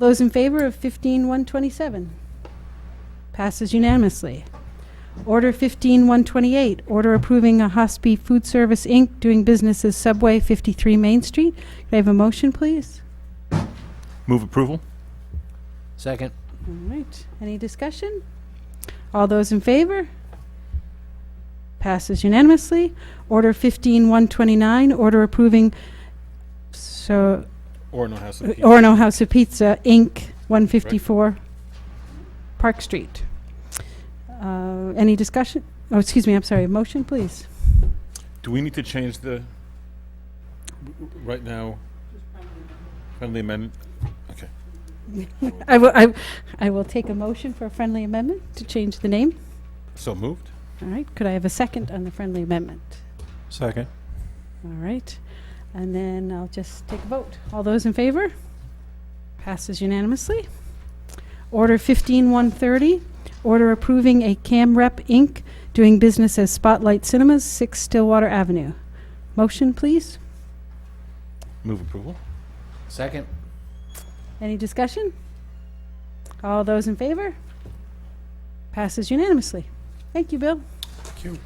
Those in favor of 15-127? Passes unanimously. Order 15-128, order approving a Hospi Food Service, Inc., doing business as Subway, 53 Main Street. Could I have a motion, please? Move approval. Second. All right. Any discussion? All those in favor? Passes unanimously. Order 15-129, order approving Orono House of Pizza. Orono House of Pizza, Inc., 154 Park Street. Any discussion? Oh, excuse me, I'm sorry. Motion, please. Do we need to change the, right now, friendly amendment? Okay. I will take a motion for a friendly amendment to change the name. So moved. All right. Could I have a second on the friendly amendment? Second. All right. And then I'll just take a vote. All those in favor? Passes unanimously. Order 15-130, order approving a Cam Rep, Inc., doing business as Spotlight Cinemas, 6 Stillwater Avenue. Motion, please. Move approval. Second. Any discussion? All those in favor? Passes unanimously. Thank you, Bill. Thank you.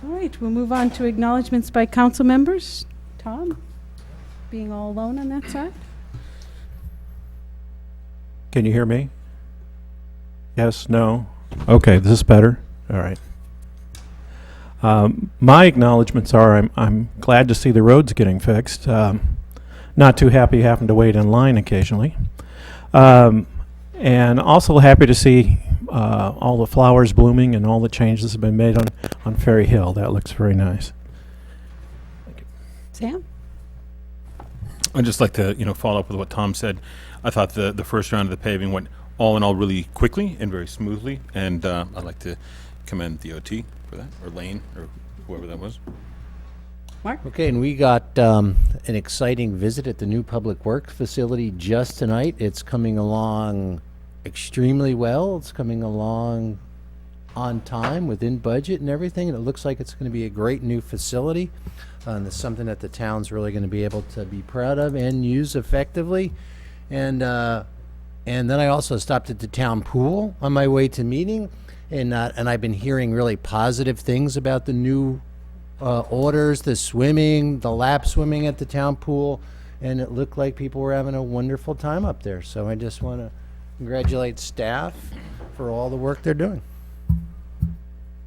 All right, we'll move on to acknowledgements by council members. Tom, being all alone on that side? Can you hear me? Yes, no? Okay, this is better. All right. My acknowledgments are I'm glad to see the roads getting fixed. Not too happy having to wait in line occasionally. And also happy to see all the flowers blooming and all the changes have been made on Ferry Hill. That looks very nice. Sam? I'd just like to, follow up with what Tom said. I thought the first round of the paving went all in all really quickly and very smoothly, and I'd like to commend DOT for that, or Lane, or whoever that was. Mark? Okay, and we got an exciting visit at the new Public Works facility just tonight. It's coming along extremely well. It's coming along on time, within budget and everything, and it looks like it's going to be a great new facility. And it's something that the town's really going to be able to be proud of and use effectively. And then I also stopped at the town pool on my way to meeting, and I've been hearing really positive things about the new orders, the swimming, the lap swimming at the town pool, and it looked like people were having a wonderful time up there. So I just want to congratulate staff for all the work they're doing.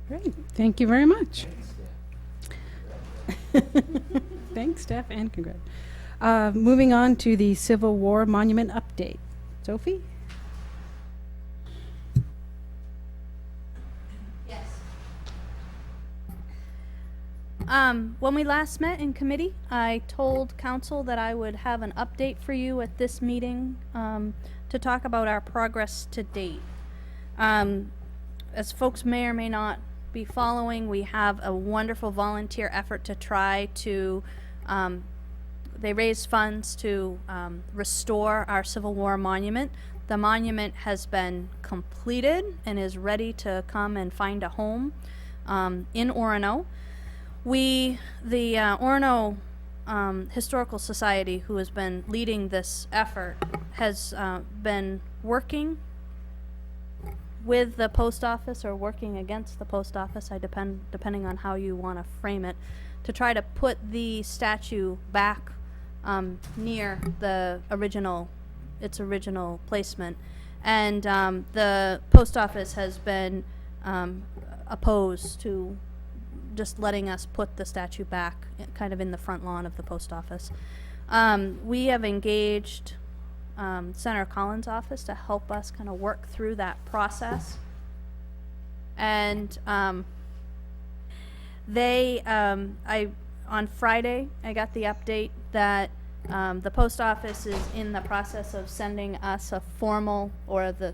Great. Thank you very much. Thanks, staff, and congrats. Moving on to the Civil War Monument update. Sophie? Yes. When we last met in committee, I told council that I would have an update for you at this meeting to talk about our progress to date. As folks may or may not be following, we have a wonderful volunteer effort to try to they raised funds to restore our Civil War monument. The monument has been completed and is ready to come and find a home in Orono. The Orono Historical Society, who has been leading this effort, has been working with the post office or working against the post office, depending on how you want to frame it, to try to put the statue back near its original placement. And the post office has been opposed to just letting us put the statue back kind of in the front lawn of the post office. We have engaged Senator Collins' office to help us kind of work through that process. And on Friday, I got the update that the post office is in the process of sending us the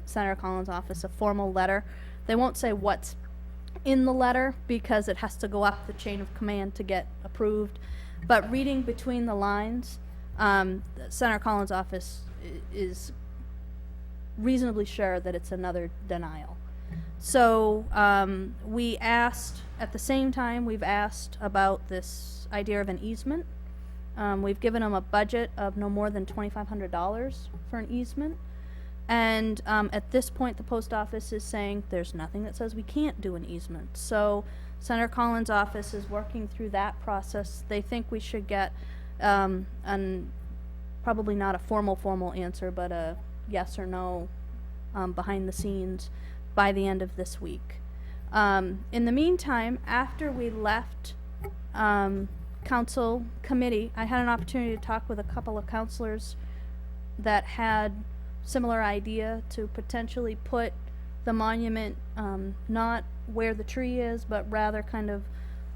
Senator Collins' office, a formal letter. They won't say what's in the letter because it has to go up the chain of command to get approved. But reading between the lines, Senator Collins' office is reasonably sure that it's another denial. So at the same time, we've asked about this idea of an easement. We've given them a budget of no more than $2,500 for an easement. And at this point, the post office is saying there's nothing that says we can't do an easement. So Senator Collins' office is working through that process. They think we should get probably not a formal answer, but a yes or no behind the scenes by the end of this week. In the meantime, after we left council committee, I had an opportunity to talk with a couple of councilors that had similar idea to potentially put the monument not where the tree is, but rather kind of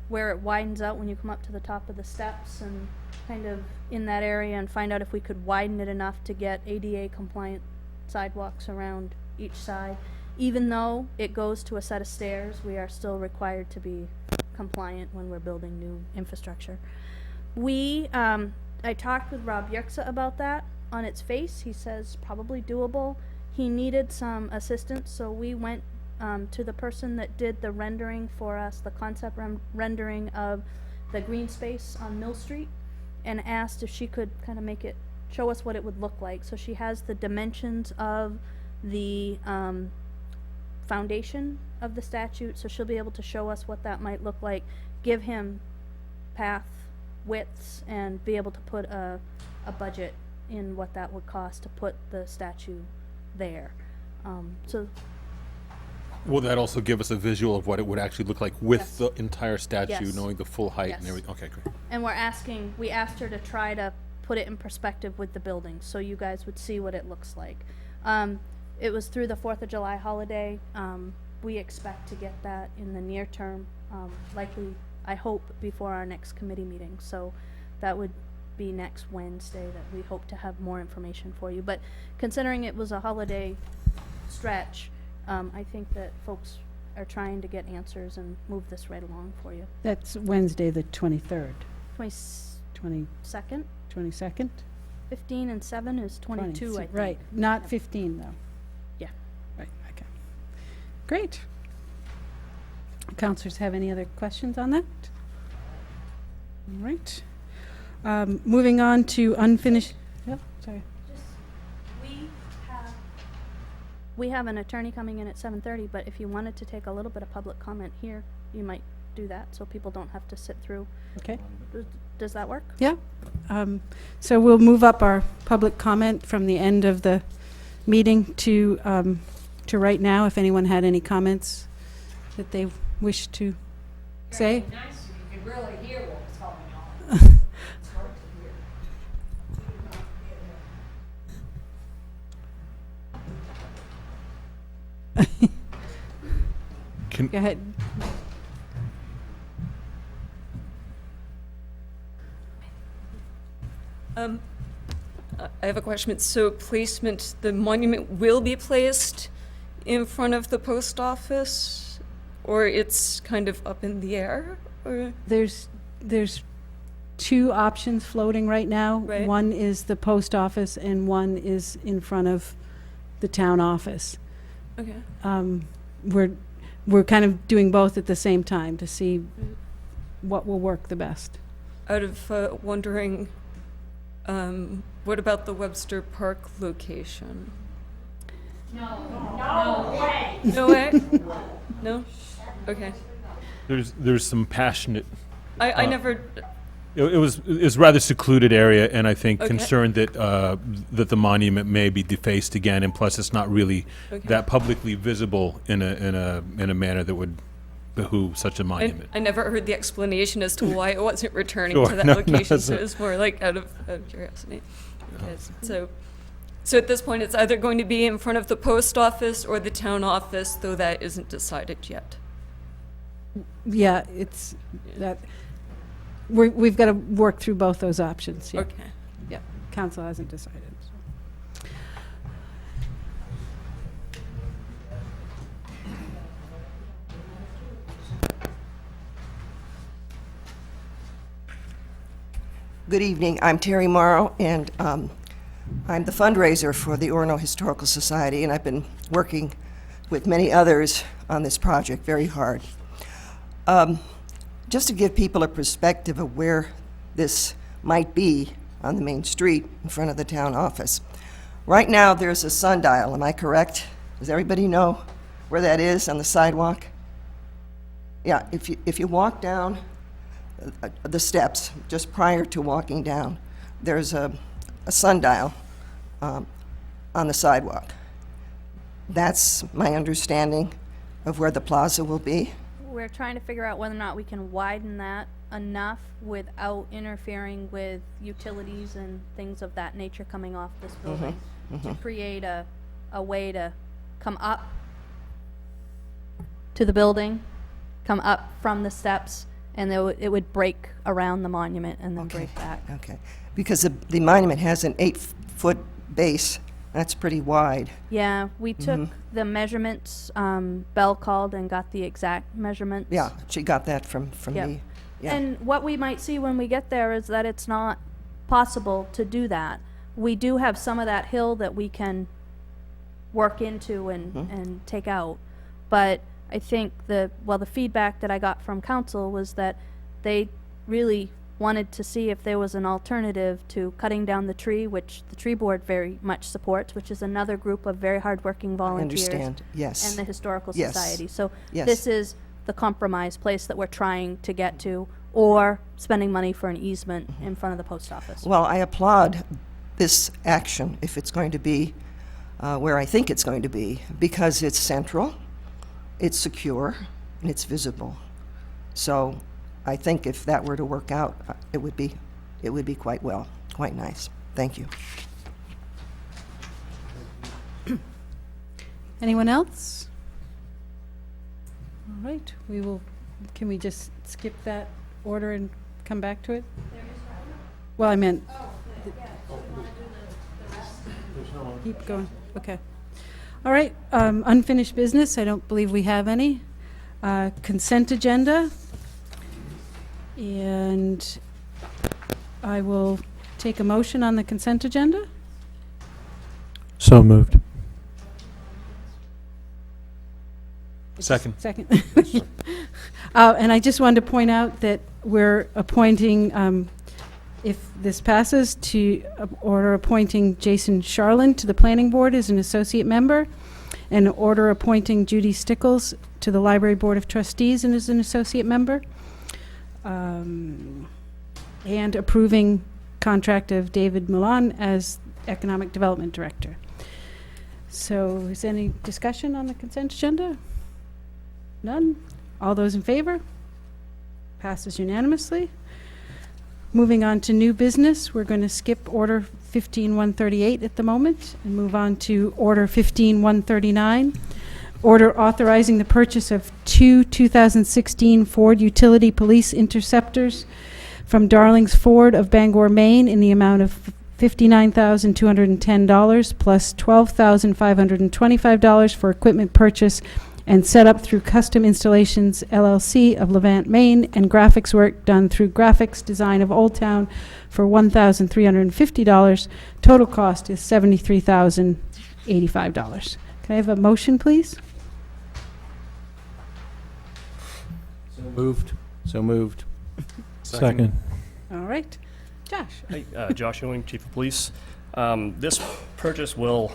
where it widens out when you come up to the top of the steps, and kind of in that area, and find out if we could widen it enough to get ADA compliant sidewalks around each side. Even though it goes to a set of stairs, we are still required to be compliant when we're building new infrastructure. I talked with Rob Yerxa about that. On its face, he says probably doable. He needed some assistance, so we went to the person that did the rendering for us, the concept rendering of the green space on Mill Street, and asked if she could kind of show us what it would look like. So she has the dimensions of the foundation of the statue, so she'll be able to show us what that might look like, give him path widths, and be able to put a budget in what that would cost to put the statue there. So Will that also give us a visual of what it would actually look like with Yes. the entire statue, Yes. knowing the full height and Yes. everything? Okay, great. And we asked her to try to put it in perspective with the building, so you guys would see what it looks like. It was through the 4th of July holiday. We expect to get that in the near term, likely, I hope, before our next committee meeting. So that would be next Wednesday that we hope to have more information for you. But considering it was a holiday stretch, I think that folks are trying to get answers and move this right along for you. That's Wednesday, the 23rd, 22nd, 22nd? 15 and 7 is 22, I think. Right, not 15, though. Yeah. Right, okay. Great. Counselors have any other questions on that? All right. Moving on to unfinished, yep, sorry. We have an attorney coming in at 7:30, but if you wanted to take a little bit of public comment here, you might do that, so people don't have to sit through. Okay. Does that work? Yeah. So we'll move up our public comment from the end of the meeting to right now, if anyone had any comments that they wish to say. Very nice, so you can really hear what was going on. It's hard to hear. Go ahead. I have a question. So placement, the monument will be placed in front of the post office, or it's kind of up in the air? Or There's two options floating right now. Right. One is the post office and one is in front of the town office. okay. We're kind of doing both at the same time to see what will work the best. Out of wondering, what about the Webster Park location? No way. No way? No? Okay. There's some passionate. I never. It was rather secluded area, and I think Okay. concerned that that the monument may be defaced again, and plus it's not really Okay. that publicly visible in a manner that would behoove such a monument. I never heard the explanation as to why it wasn't returning Sure. to that No, location, that's so it. it was more like out of curiosity. Okay, so at this point, it's either going to be in front of the post office or the town office, though that isn't decided yet. Yeah, it's that, we've got to work through both those options. Yeah. Okay. Yeah, council hasn't decided. So. Good evening. I'm Terry Morrow, and I'm the fundraiser for the Orono Historical Society, and I've been working with many others on this project very hard. Just to give people a perspective of where this might be on the main street in front of the town office. Right now, there's a sundial, am I correct? Does everybody know where that is on the sidewalk? Yeah, if you walk down the steps, just prior to walking down, there's a sundial on the sidewalk. That's my understanding of where the plaza will be. We're trying to figure out whether or not we can widen that enough without interfering with utilities and things of that nature coming off this building to create a way to come up to the building, come up from the steps, and it would break around the monument and then break back. Okay, because the monument has an 8-foot base. That's pretty wide. Yeah, we took the measurements, Belle called and got the exact measurements. Yeah, she got that from Yep. me. Yeah. And what we might see when we get there is that it's not possible to do that. We do have some of that hill that we can work into and take out. But I think the feedback that I got from council was that they really wanted to see if there was an alternative to cutting down the tree, which the tree board very much supports, which is another group of very hardworking volunteers. Understand, yes. And the Historical Yes. Society. So Yes. this is the compromise place that we're trying to get to, or spending money for an easement in front of the post office. Well, I applaud this action, if it's going to be where I think it's going to be, because it's central, it's secure, and it's visible. So I think if that were to work out, it would be quite nice. Thank you. Anyone else? All right, can we just skip that order and come back to it? Well, I meant. Keep going, okay. All right, unfinished business, I don't believe we have any. Consent agenda. And I will take a motion on the consent agenda. So moved. Second. Second. And I just wanted to point out that we're appointing, if this passes, to order appointing Jason Charlin to the Planning Board as an associate member, and order appointing Judy Stickles to the Library Board of Trustees and as an associate member, and approving contract of David Milan as Economic Development Director. So is any discussion on the consent agenda? None? All those in favor? Passes unanimously. Moving on to new business, we're going to skip Order 15138 at the moment and move on to Order 15139. Order authorizing the purchase of two 2016 Ford Utility Police Interceptors from Darlings Ford of Bangor, Maine, in the amount of $59,210 plus $12,525 for equipment purchase and set up through Custom Installations LLC of Levant, Maine, and graphics work done through Graphics Design of Old Town for $1,350. Total cost is $73,085. Can I have a motion, please? So moved. Second. All right. Josh? Hey, Josh Ewing, Chief of Police. This purchase will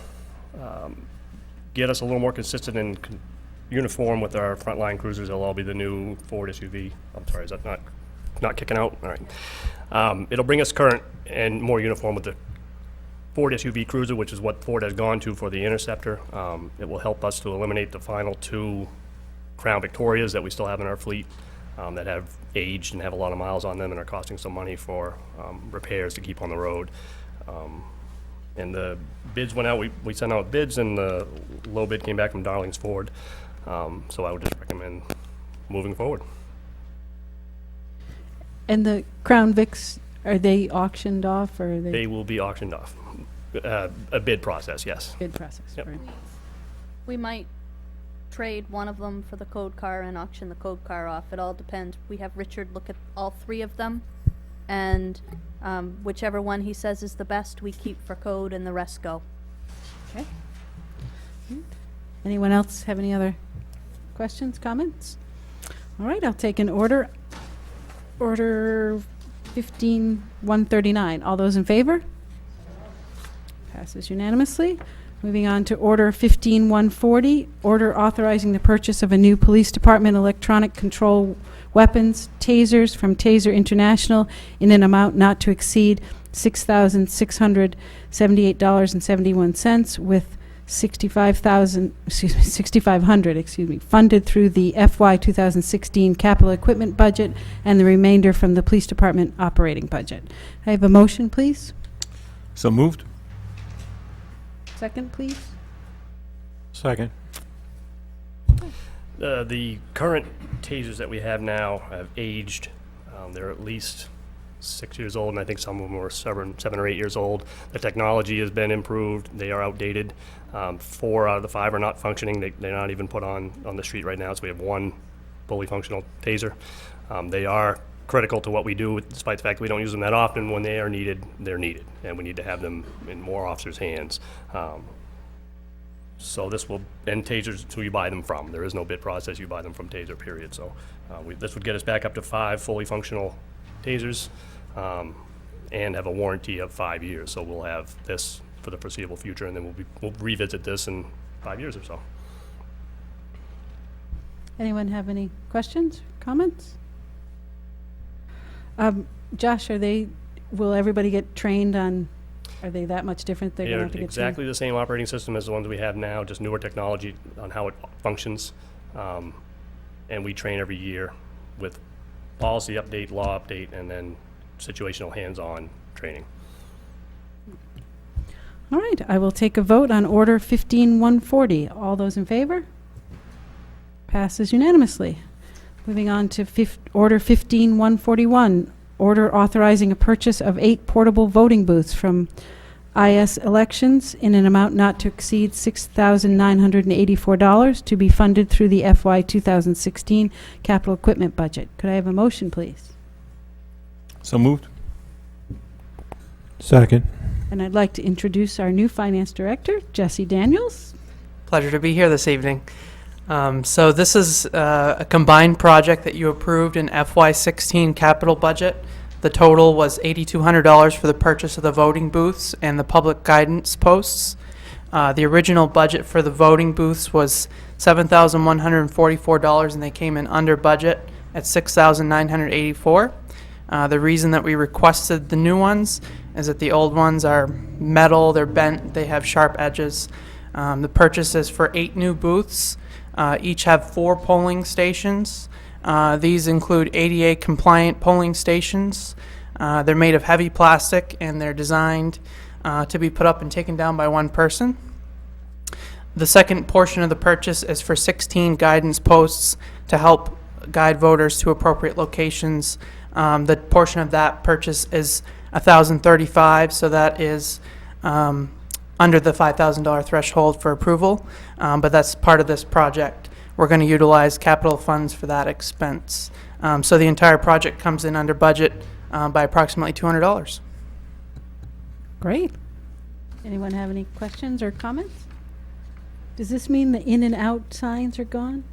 get us a little more consistent and uniform with our frontline cruisers. They'll all be the new Ford SUV. I'm sorry, is that not kicking out? All right. It'll bring us current and more uniform with the Ford SUV Cruiser, which is what Ford has gone to for the Interceptor. It will help us to eliminate the final two Crown Victorias that we still have in our fleet that have aged and have a lot of miles on them and are costing some money for repairs to keep on the road. And the bids went out, we sent out bids, and the low bid came back from Darlings Ford. So I would just recommend moving forward. And the Crown Vics, are they auctioned off, or are they? They will be auctioned off. A bid process, yes. Bid process, Yep. right. We might trade one of them for the code car and auction the code car off. It all depends. We have Richard look at all three of them, and whichever one he says is the best, we keep for code, and the rest go. Okay. Anyone else have any other questions, comments? All right, I'll take an order. Order 15139. All those in favor? Passes unanimously. Moving on to Order 15140, order authorizing the purchase of a new Police Department electronic control weapons, tasers from Taser International in an amount not to exceed $6,678.71 with $6,500, funded through the FY 2016 capital equipment budget and the remainder from the Police Department operating budget. I have a motion, please. So moved. Second, please. Second. The current tasers that we have now have aged. They're at least 6 years old, and I think some of them are 7 or 8 years old. The technology has been improved. They are outdated. 4 out of the 5 are not functioning. They're not even put on the street right now, so we have 1 fully functional taser. They are critical to what we do, despite the fact that we don't use them that often. When they are needed, they're needed, and we need to have them in more officers' hands. So this will, and tasers, who you buy them from. There is no bid process. You buy them from Taser, period. So this would get us back up to 5 fully functional tasers and have a warranty of 5 years. So we'll have this for the foreseeable future, and then we'll revisit this in 5 years or so. Anyone have any questions, comments? Josh, will everybody get trained on, are they that much different? They're gonna They're have to get exactly the same operating system as the ones we have now, just newer technology on how it functions. And we train every year with policy update, law update, and then situational hands-on training. All right, I will take a vote on Order 15140. All those in favor? Passes unanimously. Moving on to Order 15141, order authorizing a purchase of 8 portable voting booths from IS Elections in an amount not to exceed $6,984 to be funded through the FY 2016 capital equipment budget. Could I have a motion, please? So moved. Second. And I'd like to introduce our new Finance Director, Jesse Daniels. Pleasure to be here this evening. So this is a combined project that you approved in FY16 capital budget. The total was $8,200 for the purchase of the voting booths and the public guidance posts. The original budget for the voting booths was $7,144, and they came in under budget at $6,984. The reason that we requested the new ones is that the old ones are metal, they're bent, they have sharp edges. The purchase is for 8 new booths. Each have 4 polling stations. These include ADA compliant polling stations. They're made of heavy plastic, and they're designed to be put up and taken down by one person. The second portion of the purchase is for 16 guidance posts to help guide voters to appropriate locations. The portion of that purchase is $1,035, so that is under the $5,000 threshold for approval, but that's part of this project. We're going to utilize capital funds for that expense. So the entire project comes in under budget by approximately $200. Great. Anyone have any questions or comments? Does this mean the in and out signs are gone?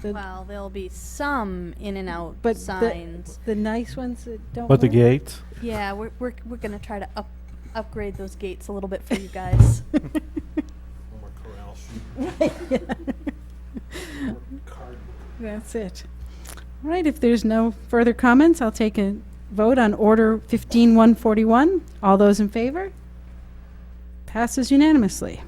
Well, there'll be some in and out But signs. the nice ones that don't But the work? gates? Yeah, we're gonna try to upgrade those gates a little bit for you guys. That's it. All right, if there's no further comments, I'll take a vote on Order 15141. All those in favor? Passes unanimously.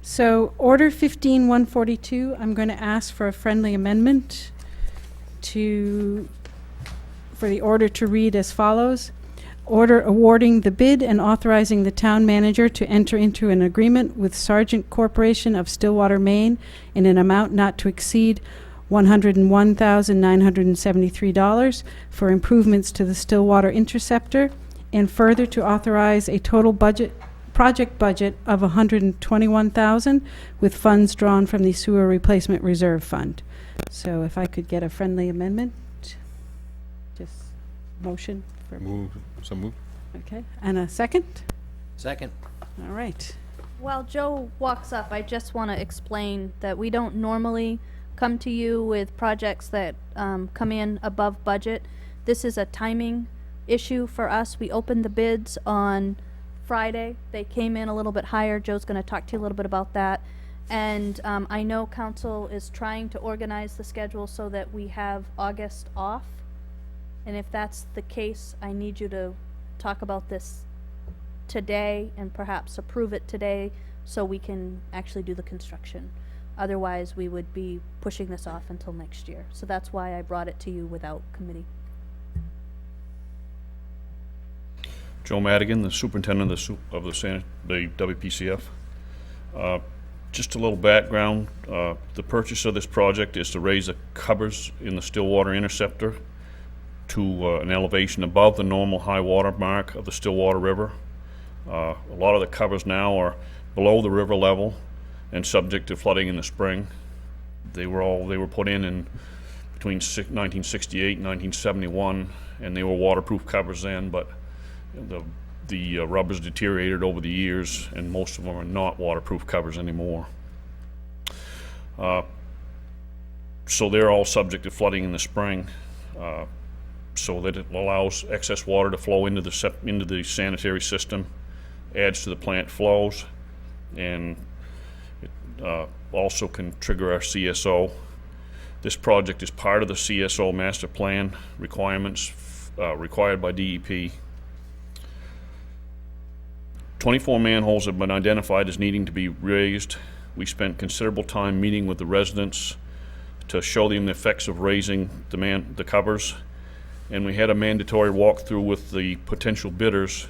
So Order 15142, I'm going to ask for a friendly amendment for the order to read as follows. Order awarding the bid and authorizing the town manager to enter into an agreement with Sargent Corporation of Stillwater, Maine in an amount not to exceed $101,973 for improvements to the Stillwater Interceptor, and further to authorize a total project budget of $121,000 with funds drawn from the Sewer Replacement Reserve Fund. So if I could get a friendly amendment, just motion for, So moved. okay, and a second? Second. All right. While Joe walks up, I just want to explain that we don't normally come to you with projects that come in above budget. This is a timing issue for us. We opened the bids on Friday. They came in a little bit higher. Joe's going to talk to you a little bit about that. And I know council is trying to organize the schedule so that we have August off. And if that's the case, I need you to talk about this today and perhaps approve it today so we can actually do the construction. Otherwise, we would be pushing this off until next year. So that's why I brought it to you without committee. Joe Madigan, the superintendent of the WPCF. Just a little background. The purchase of this project is to raise the covers in the Stillwater Interceptor to an elevation above the normal high water mark of the Stillwater River. A lot of the covers now are below the river level and subject to flooding in the spring. They were put in between 1968 and 1971, and they were waterproof covers then, but the rubber's deteriorated over the years, and most of them are not waterproof covers anymore. So they're all subject to flooding in the spring, so that it allows excess water to flow into the sanitary system, adds to the plant flows, and it also can trigger our CSO. This project is part of the CSO master plan requirements required by DEP. 24 manholes have been identified as needing to be raised. We spent considerable time meeting with the residents to show them the effects of raising the covers, and we had a mandatory walkthrough with the potential bidders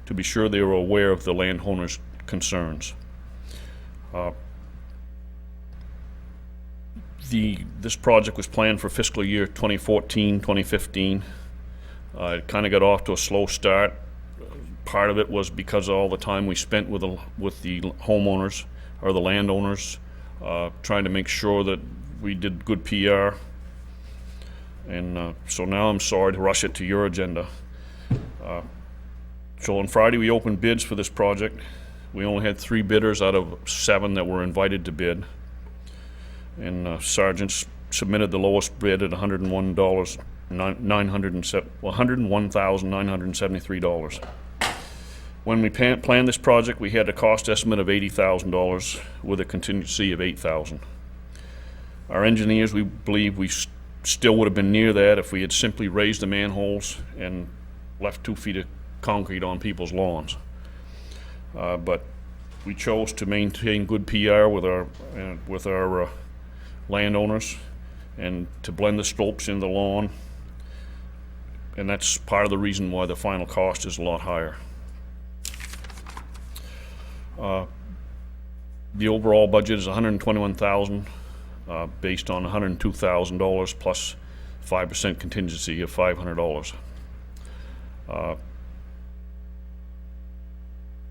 to be sure they were aware of the landowners' concerns. This project was planned for fiscal year 2014-2015. It kind of got off to a slow start. Part of it was because of all the time we spent with the homeowners or the landowners, trying to make sure that we did good PR. And so now I'm sorry to rush it to your agenda. So on Friday we opened bids for this project. We only had 3 bidders out of 7 that were invited to bid. And Sargent submitted the lowest bid at $101,973. When we planned this project, we had a cost estimate of $80,000 with a contingency of $8,000. Our engineers, we believe we still would have been near that if we had simply raised the manholes and left 2 feet of concrete on people's lawns. But we chose to maintain good PR with our landowners and to blend the slopes in the lawn, and that's part of the reason why the final cost is a lot higher. The overall budget is $121,000, based on $102,000 plus 5% contingency of $500.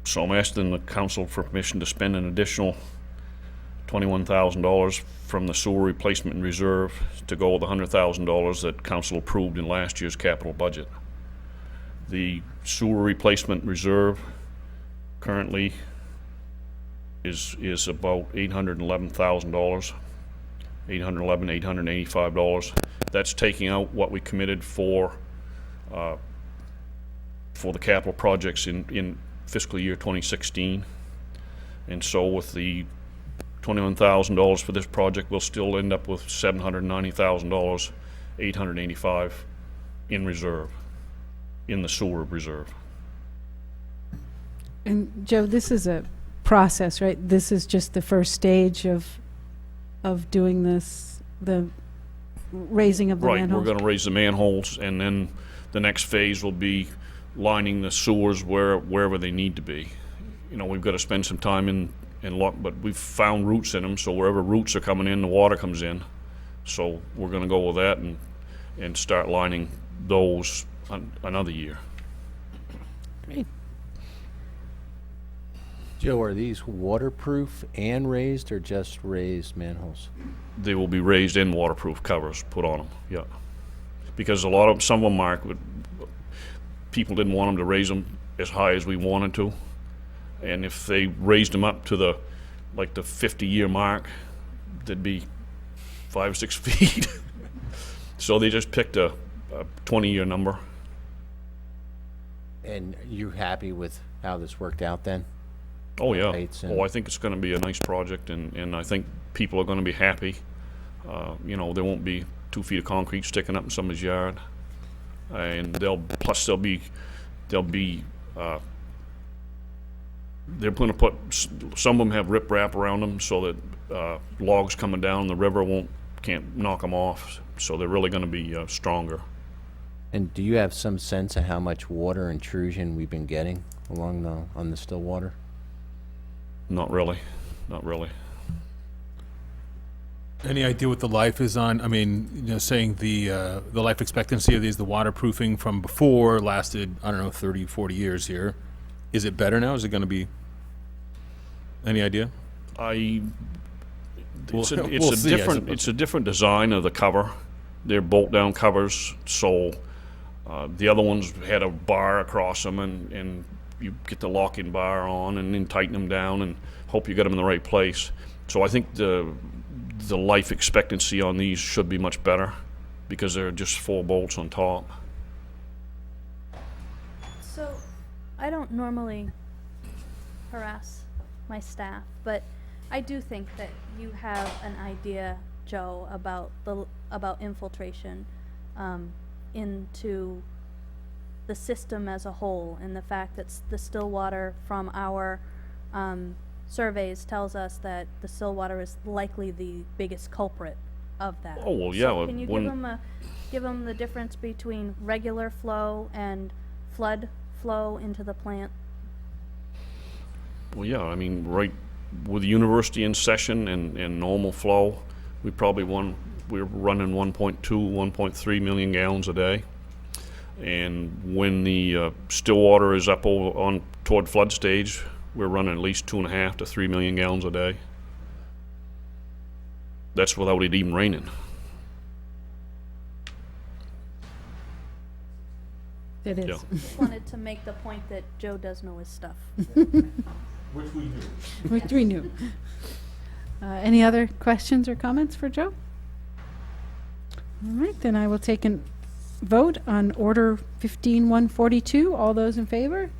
So I'm asking the council for permission to spend an additional $21,000 from the sewer replacement reserve to go with the $100,000 that council approved in last year's capital budget. The sewer replacement reserve currently is about $811,000, $885. That's taking out what we committed for the capital projects in fiscal year 2016. And so with the $21,000 for this project, we'll still end up with $790,000, $885 in reserve, in the sewer reserve. And Joe, this is a process, right? This is just the first stage of doing this, the raising of the manholes? Right, we're going to raise the manholes, and then the next phase will be lining the sewers wherever they need to be. You know, we've got to spend some time but we've found roots in them, so wherever roots are coming in, the water comes in. So we're going to go with that and start lining those another year. Great. Joe, are these waterproof and raised or just raised manholes? They will be raised and waterproof covers put on them, yeah. Because some of them, Mark, people didn't want them to raise them as high as we wanted to. And if they raised them up to the 50-year mark, there'd be 5 or 6 feet. So they just picked a 20-year number. And you're happy with how this worked out then? Oh, yeah. Lights and- Oh, I think it's gonna be a nice project, and I think people are gonna be happy. You know, there won't be 2 feet of concrete sticking up in somebody's yard. And they'll be, they're gonna put, some of them have riprap around them so that, logs coming down the river can't knock them off. So they're really gonna be, stronger. And do you have some sense of how much water intrusion we've been getting on the still water? Not really, not really. Any idea what the life is on? I mean, you know, saying the life expectancy of these, the waterproofing from before lasted, I don't know, 30, 40 years here. Is it better now? Is it going to be? Any idea? It's We'll a see, I different, suppose. it's a different design of the cover. They're bolt-down covers, so the other ones had a bar across them, and you get the lock-in bar on, and then tighten them down, and hope you get them in the right place. So I think the life expectancy on these should be much better because they're just 4 bolts on top. So, I don't normally harass my staff, but I do think that you have an idea, Joe, about infiltration into the system as a whole, and the fact that the still water from our surveys tells us that the still water is likely the biggest culprit of that. Oh, well, yeah, So can you when- give them the difference between regular flow and flood flow into the plant? Well, yeah, I mean, right with the university in session and normal flow, we're running 1.2, 1.3 million gallons a day. And when the still water is up toward flood stage, we're running at least 2.5 to 3 million gallons a day. That's without it even raining. It is. Yeah. Just wanted to make the point that Joe does know his stuff. Which we do. Which we knew. Any other questions or comments for Joe? All right, then I will take a vote on Order 15142. All those in favor?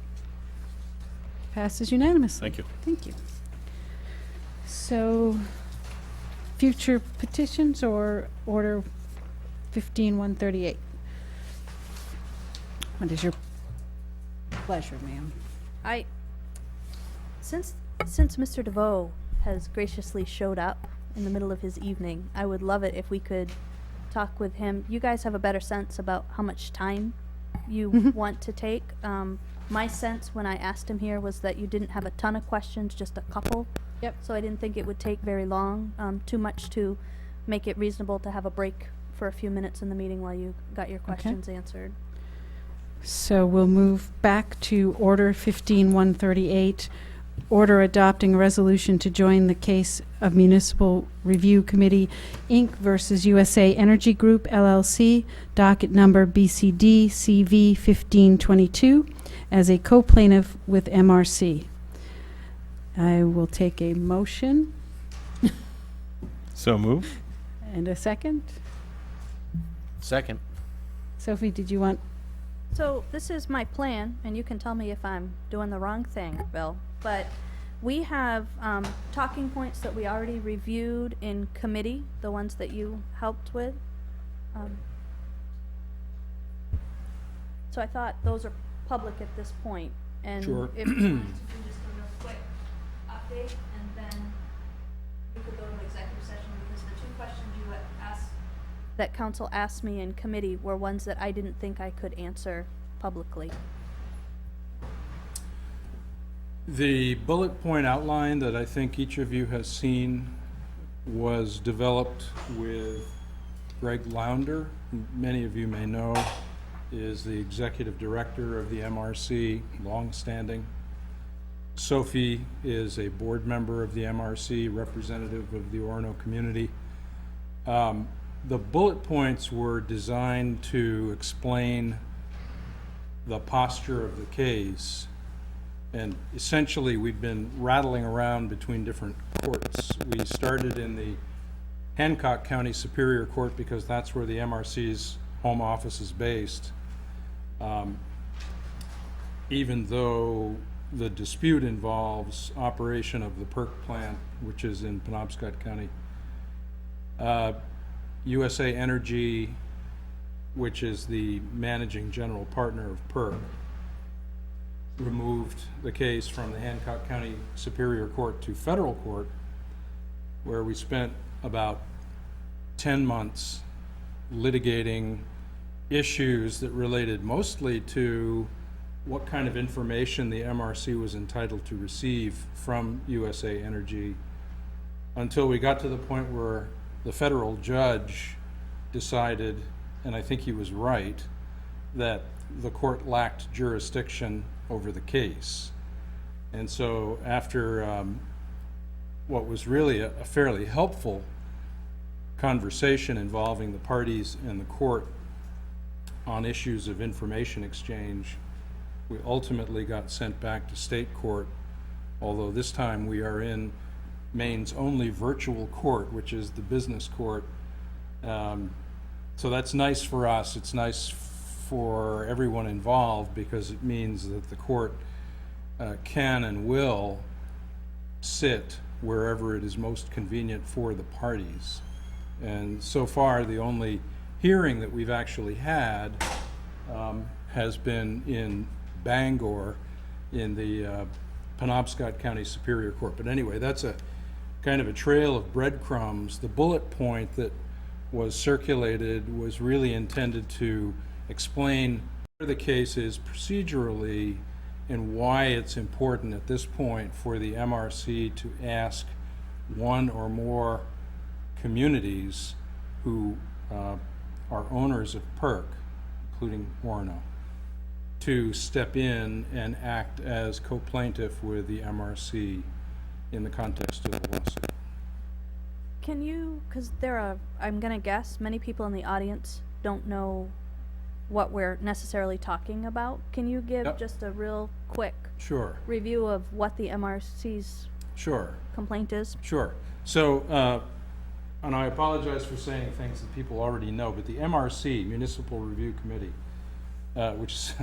Passes unanimously. Thank you. Thank you. So, future petitions or Order 15138? What is your pleasure, ma'am? Since Mr. DeVoe has graciously showed up in the middle of his evening, I would love it if we could talk with him. You guys have a better sense about how much time you want to take. My sense when I asked him here was that you didn't have a ton of questions, just a couple. Yep. So I didn't think it would take very long, too much to make it reasonable to have a break for a few minutes in the meeting while you got your questions answered. So we'll move back to Order 15138, order adopting a resolution to join the case of Municipal Review Committee, Inc. versus USA Energy Group, LLC, docket number BCD CV 1522, as a co-plaintiff with MRC. I will take a motion So move. and a second. Second. Sophie, did you want? So this is my plan, and you can tell me if I'm doing the wrong thing, Bill. But we have talking points that we already reviewed in committee, the ones that you helped with. So I thought those are public at this point. And Sure. if you wanted to do just a real quick update, and then we could go to executive session, because the 2 questions you had asked that council asked me in committee were ones that I didn't think I could answer publicly. The bullet point outline that I think each of you has seen was developed with Greg Launder, who many of you may know is the executive director of the MRC, longstanding. Sophie is a board member of the MRC, representative of the Orono community. The bullet points were designed to explain the posture of the case. And essentially, we've been rattling around between different courts. We started in the Hancock County Superior Court because that's where the MRC's home office is based. Even though the dispute involves operation of the PERC plant, which is in Penobscot County. USA Energy, which is the managing general partner of PERC, removed the case from the Hancock County Superior Court to federal court, where we spent about 10 months litigating issues that related mostly to what kind of information the MRC was entitled to receive from USA Energy, until we got to the point where the federal judge decided, and I think he was right, that the court lacked jurisdiction over the case. And so after what was really a fairly helpful conversation involving the parties and the court on issues of information exchange, we ultimately got sent back to state court, although this time we are in Maine's only virtual court, which is the business court. So that's nice for us. It's nice for everyone involved because it means that the court can and will sit wherever it is most convenient for the parties. And so far, the only hearing that we've actually had has been in Bangor in the Penobscot County Superior Court. But anyway, that's a kind of a trail of breadcrumbs. The bullet point that was circulated was really intended to explain where the case is procedurally and why it's important at this point for the MRC to ask one or more communities who are owners of PERC, including Orono, to step in and act as co-plaintiff with the MRC in the context of the lawsuit. Can you, because there are, I'm going to guess, many people in the audience don't know what we're necessarily talking about. Can you give Yep. just a real quick Sure, review of what the MRC's sure, complaint is? sure. So, and I apologize for saying things that people already know, but the MRC, Municipal Review Committee, which is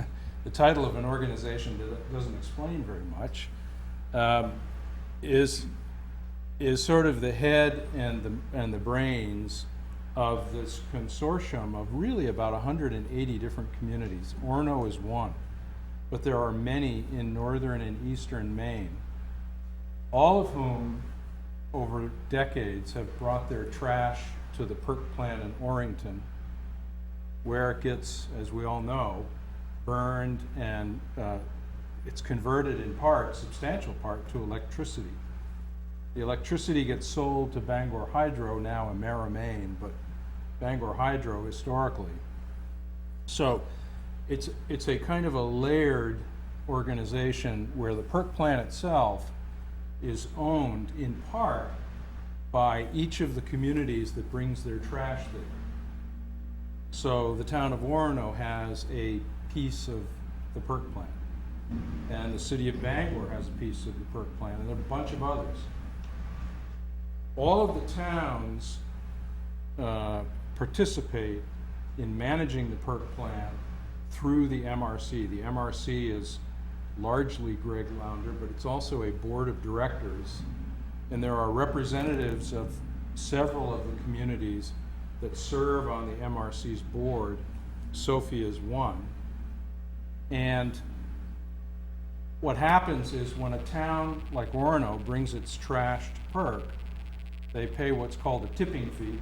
the title of an organization that doesn't explain very much, is sort of the head and the brains of this consortium of really about 180 different communities. Orono is one, but there are many in northern and eastern Maine, all of whom over decades have brought their trash to the PERC plant in Orrington, where it gets, as we all know, burned, and it's converted in part, substantial part, to electricity. The electricity gets sold to Bangor Hydro, now Emera, Maine, but Bangor Hydro historically. So it's a kind of a layered organization where the PERC plant itself is owned in part by each of the communities that brings their trash there. So the town of Orono has a piece of the PERC plant, and the city of Bangor has a piece of the PERC plant, and there are a bunch of others. All of the towns participate in managing the PERC plant through the MRC. The MRC is largely Greg Lounder, but it's also a board of directors, and there are representatives of several of the communities that serve on the MRC's board. Sophia is one. And what happens is when a town like Orono brings its trash to PERC, they pay what's called a tipping fee,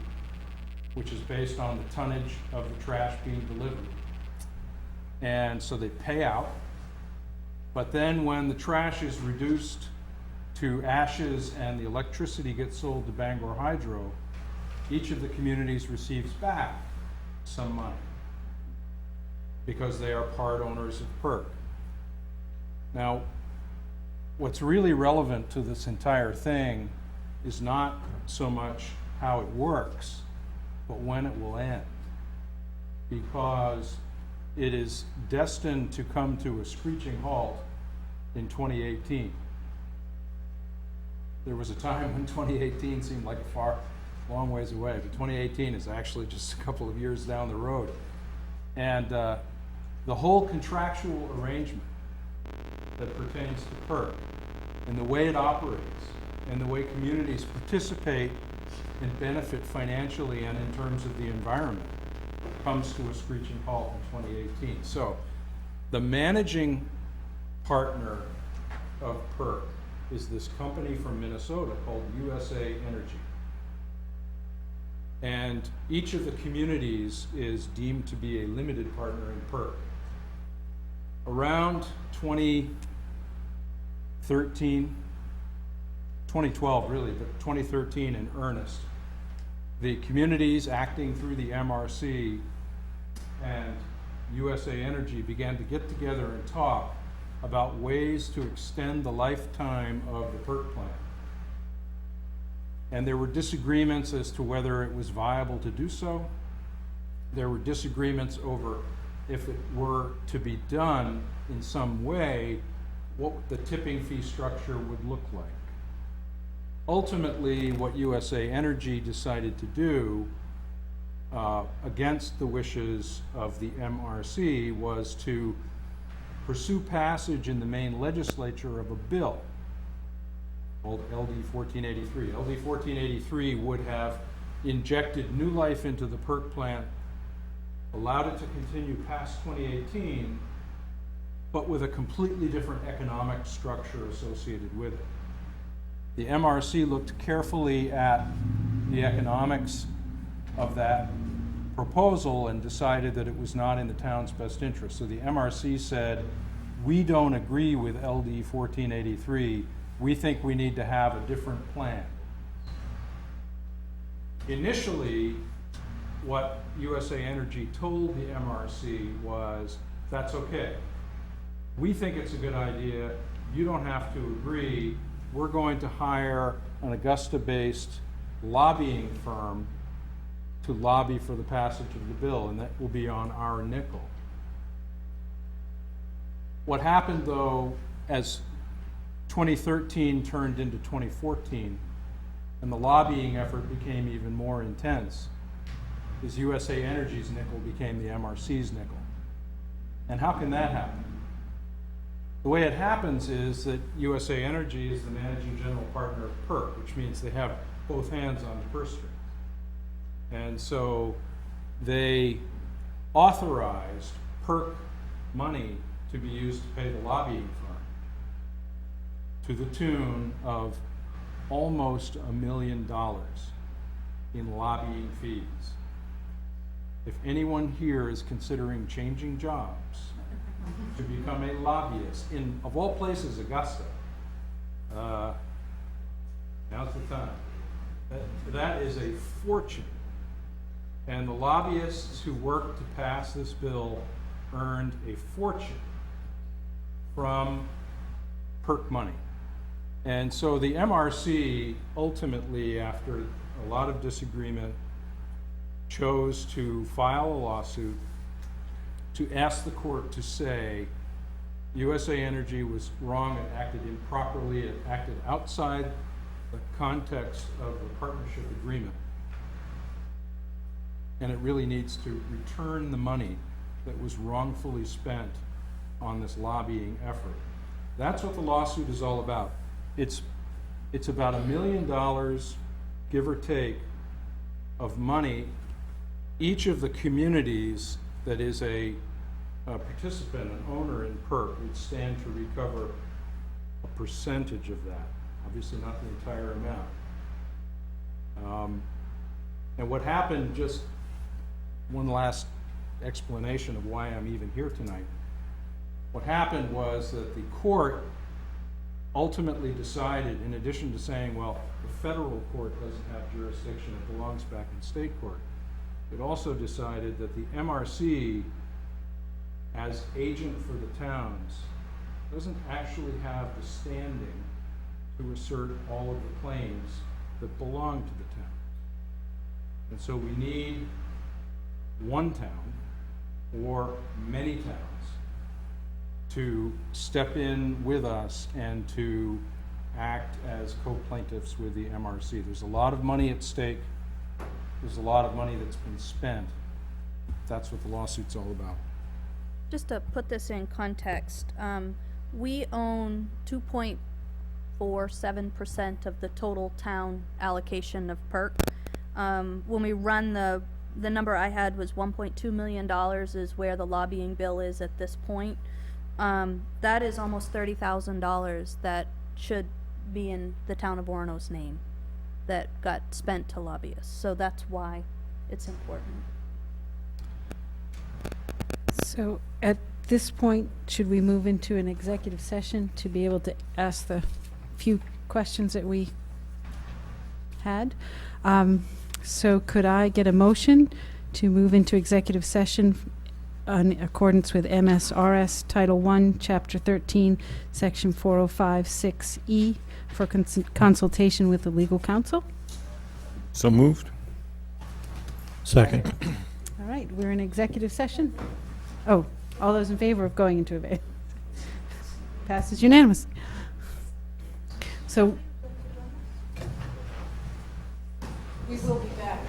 which is based on the tonnage of the trash being delivered. And so they pay out. But then when the trash is reduced to ashes and the electricity gets sold to Bangor Hydro, each of the communities receives back some money because they are part owners of PERC. Now, what's really relevant to this entire thing is not so much how it works, but when it will end. Because it is destined to come to a screeching halt in 2018. There was a time when 2018 seemed like a long ways away, but 2018 is actually just a couple of years down the road. And the whole contractual arrangement that pertains to PERC and the way it operates and the way communities participate and benefit financially and in terms of the environment comes to a screeching halt in 2018. So the managing partner of PERC is this company from Minnesota called USA Energy. And each of the communities is deemed to be a limited partner in PERC. Around 2012 really, but 2013 in earnest, the communities acting through the MRC and USA Energy began to get together and talk about ways to extend the lifetime of the PERC plant. And there were disagreements as to whether it was viable to do so. There were disagreements over if it were to be done in some way, what the tipping fee structure would look like. Ultimately, what USA Energy decided to do, against the wishes of the MRC, was to pursue passage in the Maine legislature of a bill called LD 1483. LD 1483 would have injected new life into the PERC plant, allowed it to continue past 2018, but with a completely different economic structure associated with it. The MRC looked carefully at the economics of that proposal and decided that it was not in the town's best interest. So the MRC said, we don't agree with LD 1483. We think we need to have a different plan. Initially, what USA Energy told the MRC was, that's okay. We think it's a good idea. You don't have to agree. We're going to hire an Augusta-based lobbying firm to lobby for the passage of the bill, and that will be on our nickel. What happened, though, as 2013 turned into 2014, and the lobbying effort became even more intense, is USA Energy's nickel became the MRC's nickel. And how can that happen? The way it happens is that USA Energy is the managing general partner of PERC, which means they have both hands on the purse strings. And so they authorized PERC money to be used to pay the lobbying firm to the tune of almost $1 million in lobbying fees. If anyone here is considering changing jobs to become a lobbyist in, of all places, Augusta, now's the time. That is a fortune. And the lobbyists who worked to pass this bill earned a fortune from PERC money. And so the MRC ultimately, after a lot of disagreement, chose to file a lawsuit to ask the court to say USA Energy was wrong, it acted improperly, it acted outside the context of the partnership agreement. And it really needs to return the money that was wrongfully spent on this lobbying effort. That's what the lawsuit is all about. It's about $1 million, give or take, of money. Each of the communities that is a participant, an owner in PERC, would stand to recover a percentage of that. Obviously not the entire amount. And what happened, just one last explanation of why I'm even here tonight. What happened was that the court ultimately decided, in addition to saying, well, the federal court doesn't have jurisdiction, it belongs back in state court, it also decided that the MRC, as agent for the towns, doesn't actually have the standing to assert all of the claims that belong to the town. And so we need one town or many towns to step in with us and to act as co-plaintiffs with the MRC. There's a lot of money at stake. there's a lot of money that's been spent. That's what the lawsuit's all about. Just to put this in context, we own 2.47% of the total town allocation of PERC. When we run the number I had was $1.2 million is where the lobbying bill is at this point. That is almost $30,000 that should be in the town of Orono's name that got spent to lobbyists. So that's why it's important. So at this point, should we move into an executive session to be able to ask the few questions that we had? So could I get a motion to move into executive session in accordance with MSRS Title I, Chapter 13, Section 4056E for consultation with the legal counsel? So moved. Second. All right, we're in executive session. Oh, all those in favor of going into a passes unanimous. So we will be back.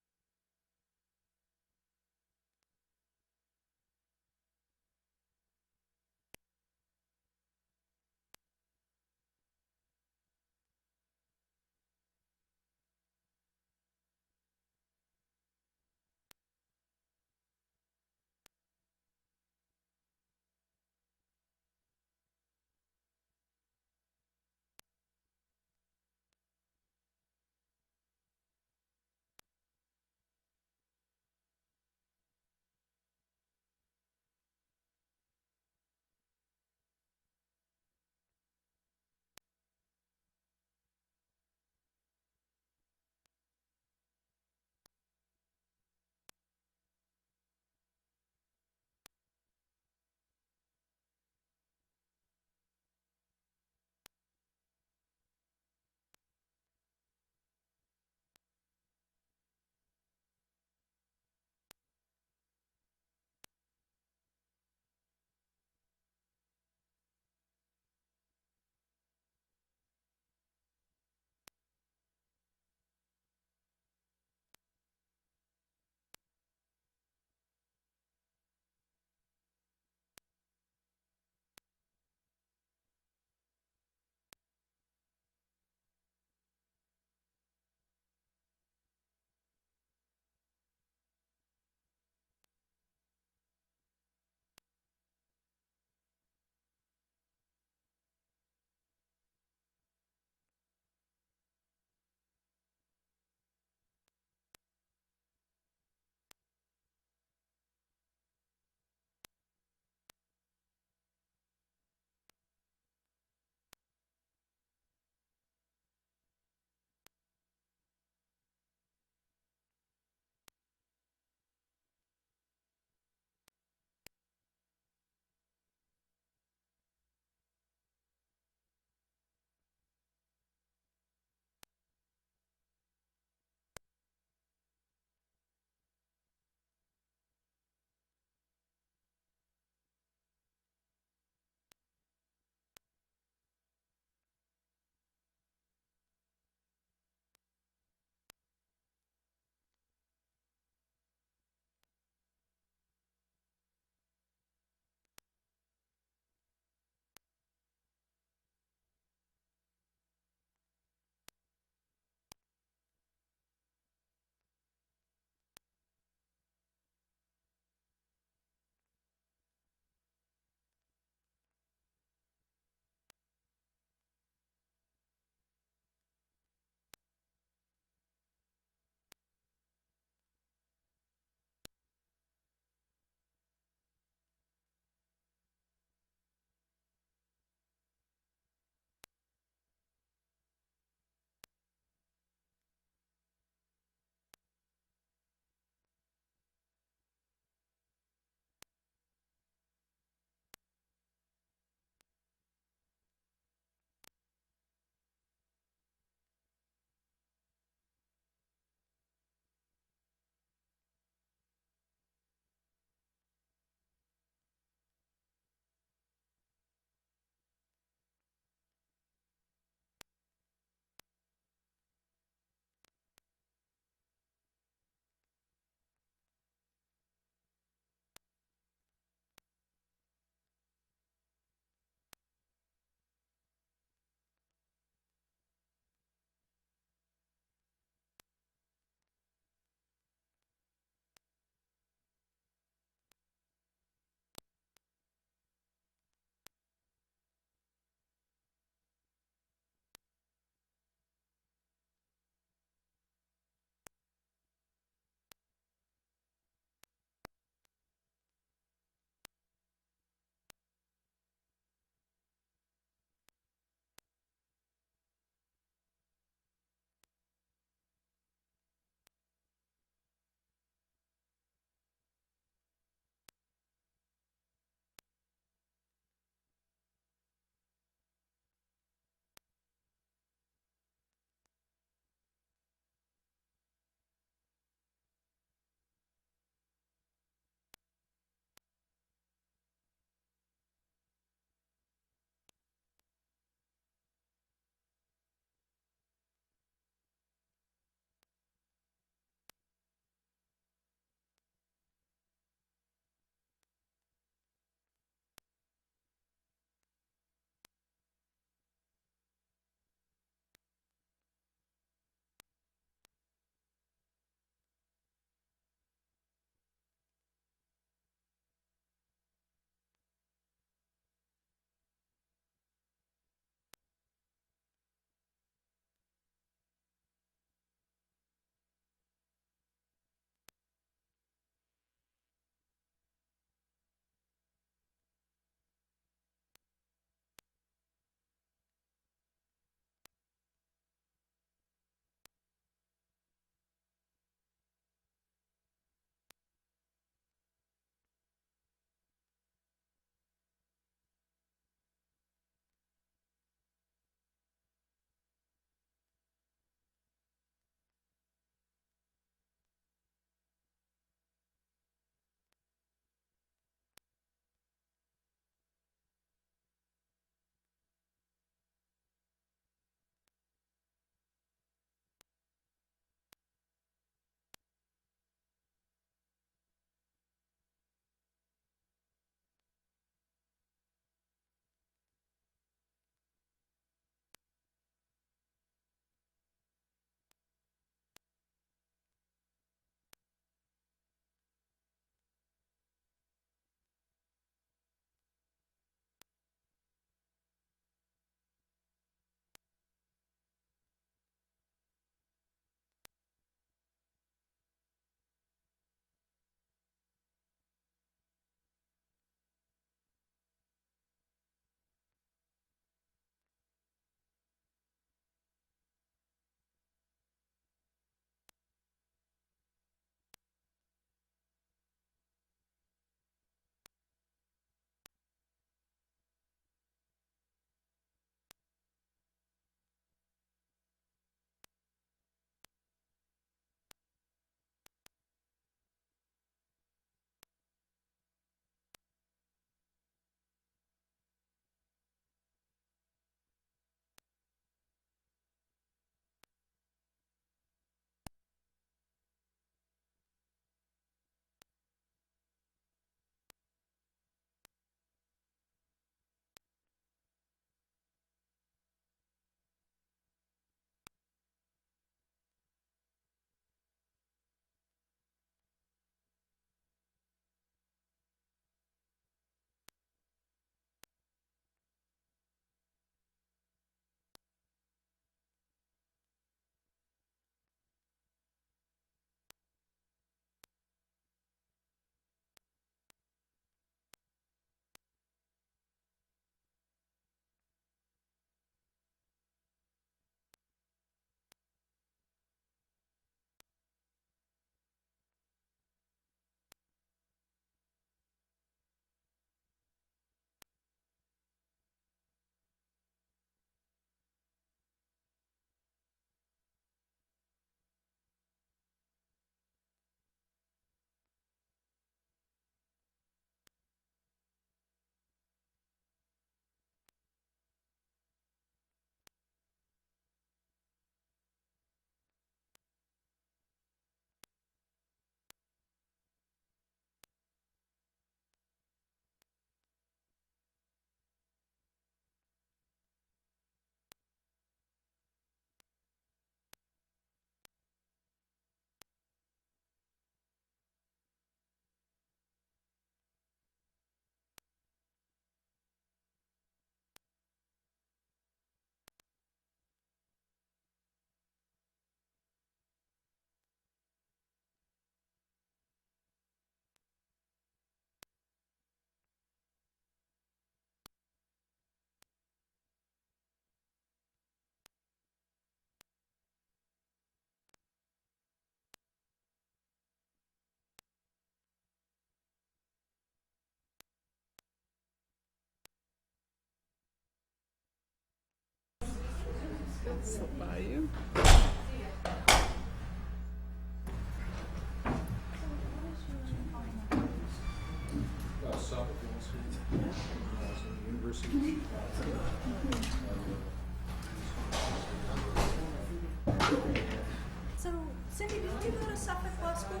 you go to Suffolk Law School?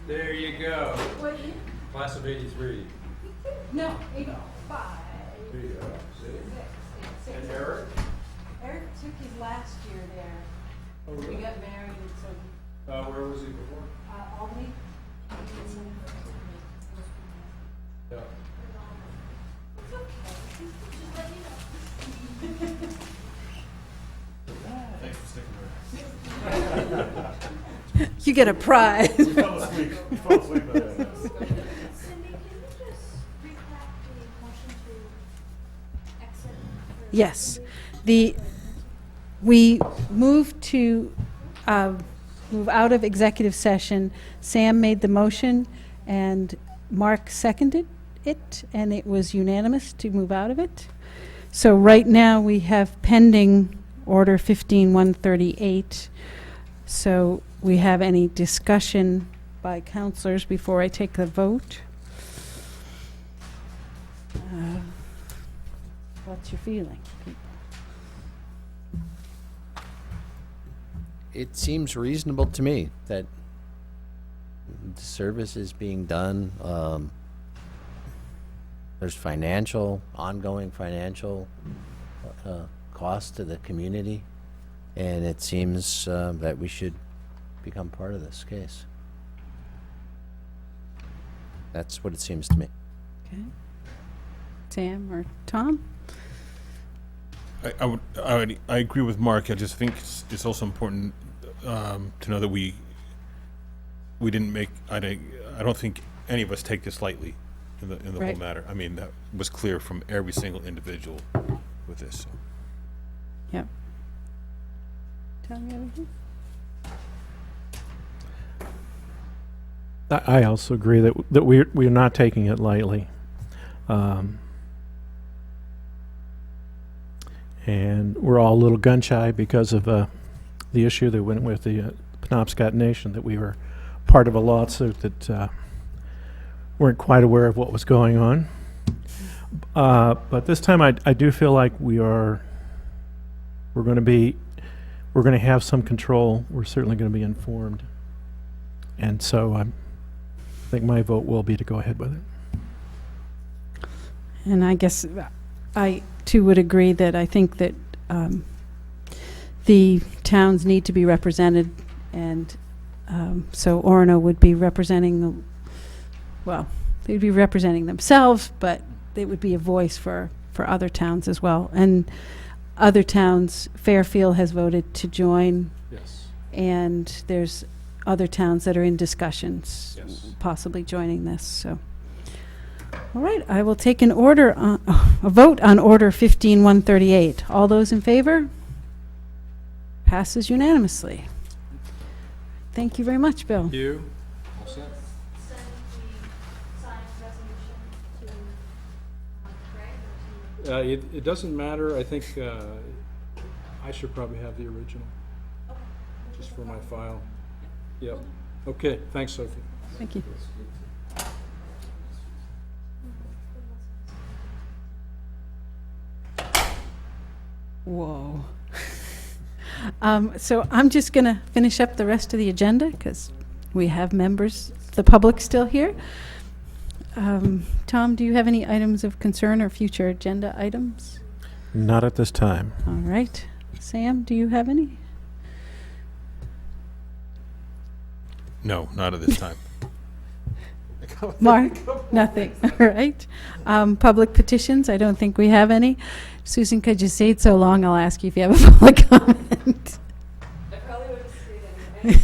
There you go. Class of '83. No, 85. There you go. See? And Eric? Eric took his last year there. Oh, We really? got married and so, Where was he before? Albany. Yeah. Thanks for sticking around. You get a prize. You fell asleep. You fell asleep. Cindy, can you just recap the motion to exit? Yes. We moved to move out of executive session. Sam made the motion and Mark seconded it, and it was unanimous to move out of it. So right now we have pending Order 15138. So we have any discussion by counselors before I take the vote? What's your feeling? It seems reasonable to me that the service is being done. There's ongoing financial cost to the community, and it seems that we should become part of this case. That's what it seems to me. Okay. Sam or Tom? I agree with Mark. I just think it's also important to know that we didn't make. I don't think any of us take this lightly in the Right. whole matter. I mean, that was clear from every single individual with this. So. Yep. Tom, you have anything? I also agree that we're not taking it lightly. And we're all a little gun shy because of the issue that went with the Penobscot Nation, that we were part of a lawsuit that weren't quite aware of what was going on. But this time I do feel like we're going to have some control. We're certainly going to be informed. And so I think my vote will be to go ahead with it. And I guess I too would agree that I think that the towns need to be represented, and so Orono would be representing, they'd be representing themselves, but they would be a voice for other towns as well. And other towns, Fairfield has voted to join, Yes. and there's other towns that are in discussions, Yes. possibly joining this. So, all right, I will take a vote on Order 15138. All those in favor? Passes unanimously. Thank you very much, Bill. You? All set? Send the signed resolution to Greg or to? It doesn't matter. I think I should probably have the original, just for my file. Yep. Okay, thanks, Sophie. Thank you. Whoa. So I'm just going to finish up the rest of the agenda because we have members, the public still here. Tom, do you have any items of concern or future agenda items? Not at this time. All right. Sam, do you have any? No, not at this time. Mark? Nothing. All right. Public petitions, I don't think we have any. Susan, could you say it so long, I'll ask you if you have a public comment. I probably would have stayed anyway.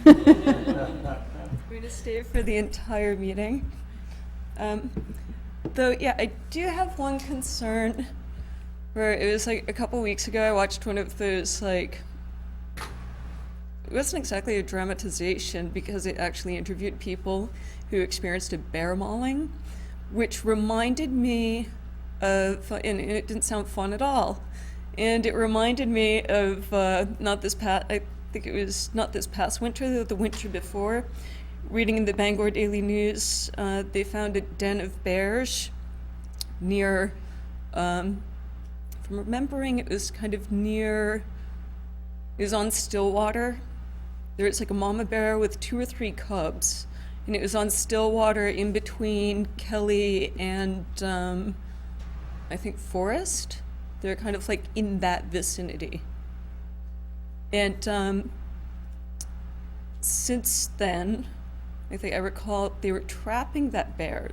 I'm going to stay for the entire meeting. Though, yeah, I do have one concern where it was like a couple weeks ago I watched one of those, like, it wasn't exactly a dramatization because it actually interviewed people who experienced a bear mauling, which reminded me of, and it didn't sound fun at all, and it reminded me of I think it was not this past winter, the winter before, reading in the Bangor Daily News, they found a den of bears near, from I'm remembering it was kind of near, it was on Stillwater. There's like a mama bear with 2 or 3 cubs, and it was on Stillwater in between Kelly and I think Forest. They're kind of like in that vicinity. And since then, I think I recall they were trapping that bear.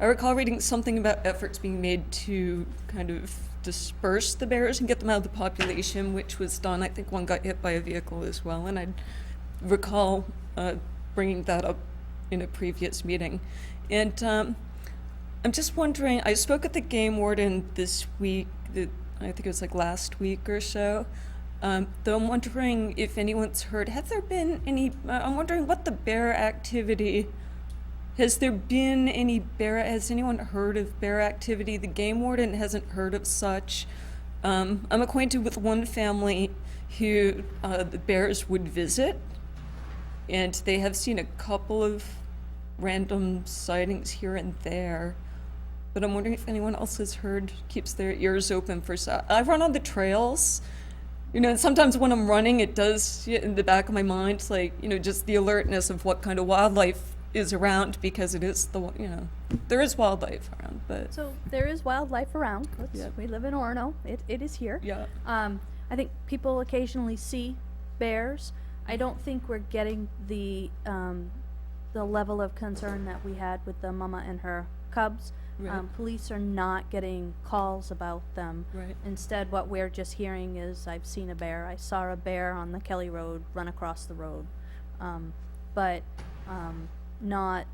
I recall reading something about efforts being made to kind of disperse the bears and get them out of the population, which was done. I think one got hit by a vehicle as well, and I recall bringing that up in a previous meeting. And I'm just wondering, I spoke at the game warden this week, I think it was like last week or so, though I'm wondering if anyone's heard, have there been any, I'm wondering what the bear activity, has there been any bear, has anyone heard of bear activity? The game warden hasn't heard of such. I'm acquainted with one family who the bears would visit, and they have seen a couple of random sightings here and there. But I'm wondering if anyone else has heard, keeps their ears open for I run on the trails, you know, and sometimes when I'm running, it does get in the back of my mind, like, you know, just the alertness of what kind of wildlife is around, because it is the, you know, there is wildlife around, but. So there is wildlife around. Yeah. We live in Orono. It is here. Yeah. I think people occasionally see bears. I don't think we're getting the level of concern that we had with the mama and her cubs. Right. Police are not getting calls about them. Right. Instead, what we're just hearing is, I've seen a bear. I saw a bear on the Kelly Road run across the road. But not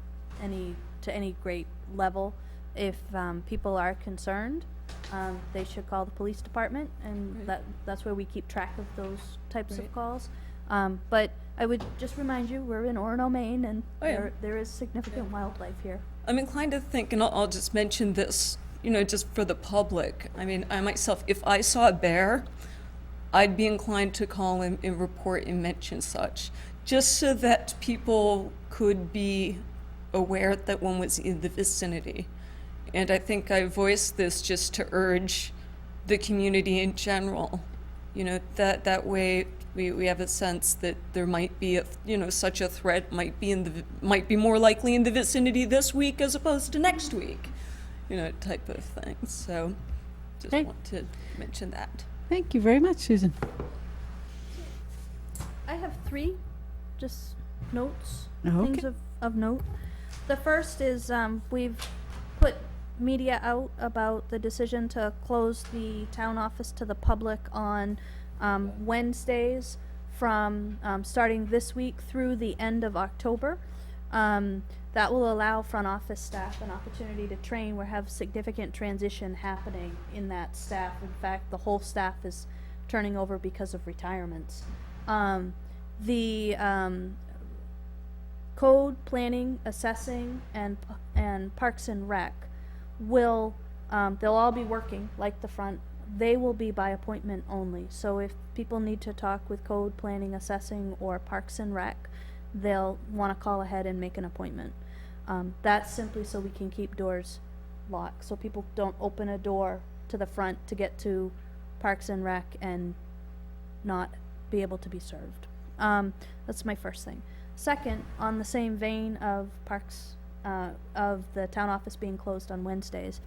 to any great level. If people are concerned, they should call the police department, and Right. that's where we keep track of those types Right. of calls. But I would just remind you, we're in Orono, Maine, and Oh, yeah. there is significant wildlife here. I'm inclined to think, and I'll just mention this, you know, just for the public. I mean, I myself, if I saw a bear, I'd be inclined to call and report and mention such, just so that people could be aware that one was in the vicinity. And I think I voiced this just to urge the community in general, you know, that way we have a sense that there might be such a threat might be more likely in the vicinity this week as opposed to next week, you know, type of thing. So just Okay. want to mention that. Thank you very much, Susan. I have 3 just notes, Okay. things of note. The first is we've put media out about the decision to close the town office to the public on Wednesdays from starting this week through the end of October. That will allow front office staff an opportunity to train. We have significant transition happening in that staff. In fact, the whole staff is turning over because of retirements. The code, planning, assessing, and Parks and Rec will, they'll all be working like the front. They will be by appointment only. So if people need to talk with code, planning, assessing, or Parks and Rec, they'll want to call ahead and make an appointment. That's simply so we can keep doors locked, so people don't open a door to the front to get to Parks and Rec and not be able to be served. That's my first thing. Second, on the same vein of Parks, of the town office being closed on Wednesdays,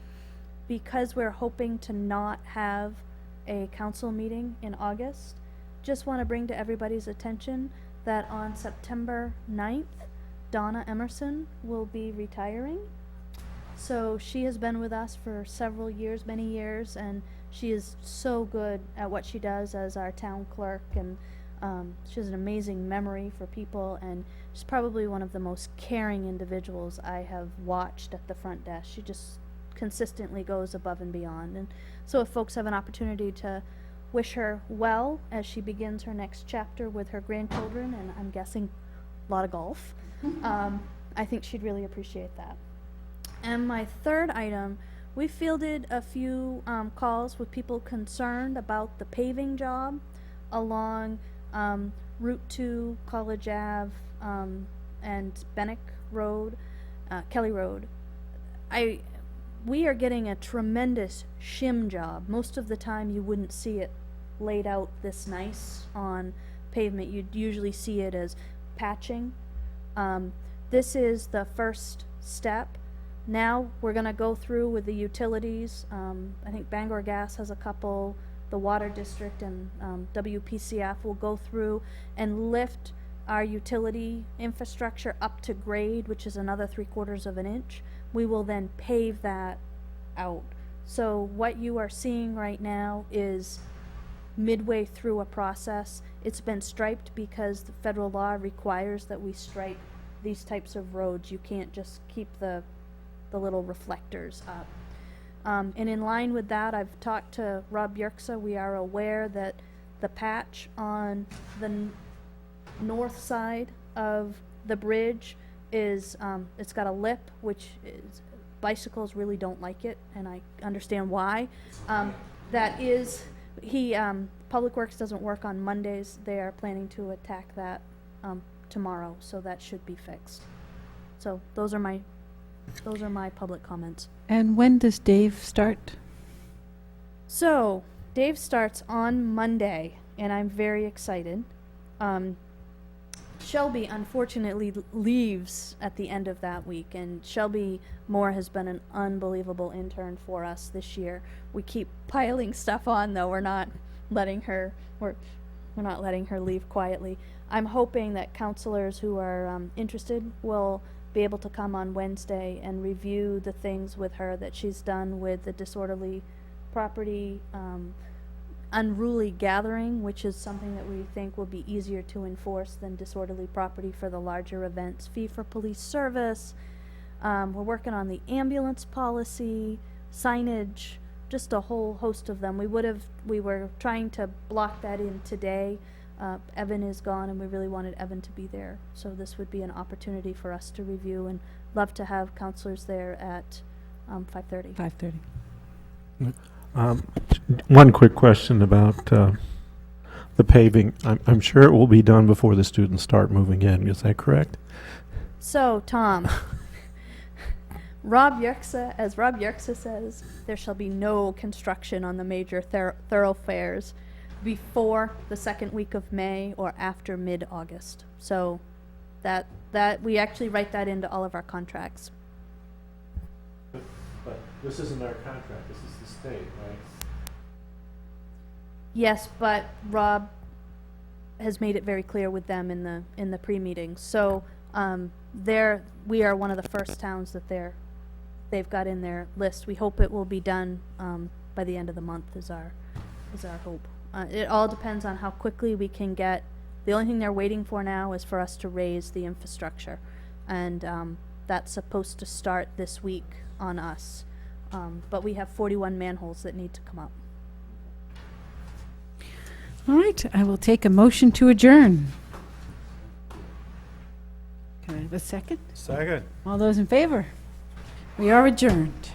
because we're hoping to not have a council meeting in August, just want to bring to everybody's attention that on September 9th, Donna Emerson will be retiring. So she has been with us for several years, many years, and she is so good at what she does as our town clerk, and she has an amazing memory for people, and she's probably one of the most caring individuals I have watched at the front desk. She just consistently goes above and beyond. And so if folks have an opportunity to wish her well as she begins her next chapter with her grandchildren, and I'm guessing a lot of golf, I think she'd really appreciate that. And my third item, we fielded a few calls with people concerned about the paving job along Route 2, College Ave, and Bennick Road, Kelly Road. we are getting a tremendous shim job. Most of the time, you wouldn't see it laid out this nice on pavement. You'd usually see it as patching. This is the first step. Now we're gonna go through with the utilities. I think Bangor Gas has a couple, the Water District and WPCF will go through and lift our utility infrastructure up to grade, which is another 3/4 of an inch. We will then pave that out. So what you are seeing right now is midway through a process. It's been striped because the federal law requires that we stripe these types of roads. You can't just keep the little reflectors up. And in line with that, I've talked to Rob Yerxa. We are aware that the patch on the north side of the bridge is, it's got a lip, which is, bicycles really don't like it, and I understand why. That is, Public Works doesn't work on Mondays. They are planning to attack that tomorrow, so that should be fixed. So those are my public comments. And when does Dave start? So Dave starts on Monday, and I'm very excited. Shelby unfortunately leaves at the end of that week, and Shelby Moore has been an unbelievable intern for us this year. We keep piling stuff on, though. We're not letting her leave quietly. I'm hoping that counselors who are interested will be able to come on Wednesday and review the things with her that she's done with the disorderly property, unruly gathering, which is something that we think will be easier to enforce than disorderly property for the larger events, fee for police service. We're working on the ambulance policy, signage, just a whole host of them. We were trying to block that in today. Evan is gone, and we really wanted Evan to be there. So this would be an opportunity for us to review, and love to have counselors there at 5:30. 5:30. One quick question about the paving. I'm sure it will be done before the students start moving in. Is that correct? So, Tom, as Rob Yerxa says, there shall be no construction on the major thoroughfares before the second week of May or after mid-August. So that we actually write that into all of our contracts. But this isn't our contract. This is the state, right? Yes, but Rob has made it very clear with them in the pre-meeting. So we are one of the first towns that they've got in their list. We hope it will be done by the end of the month is our hope. It all depends on how quickly we can get. The only thing they're waiting for now is for us to raise the infrastructure, and that's supposed to start this week on us. But we have 41 manholes that need to come up. All right, I will take a motion to adjourn. Can I have a second? Second. All those in favor? We are adjourned.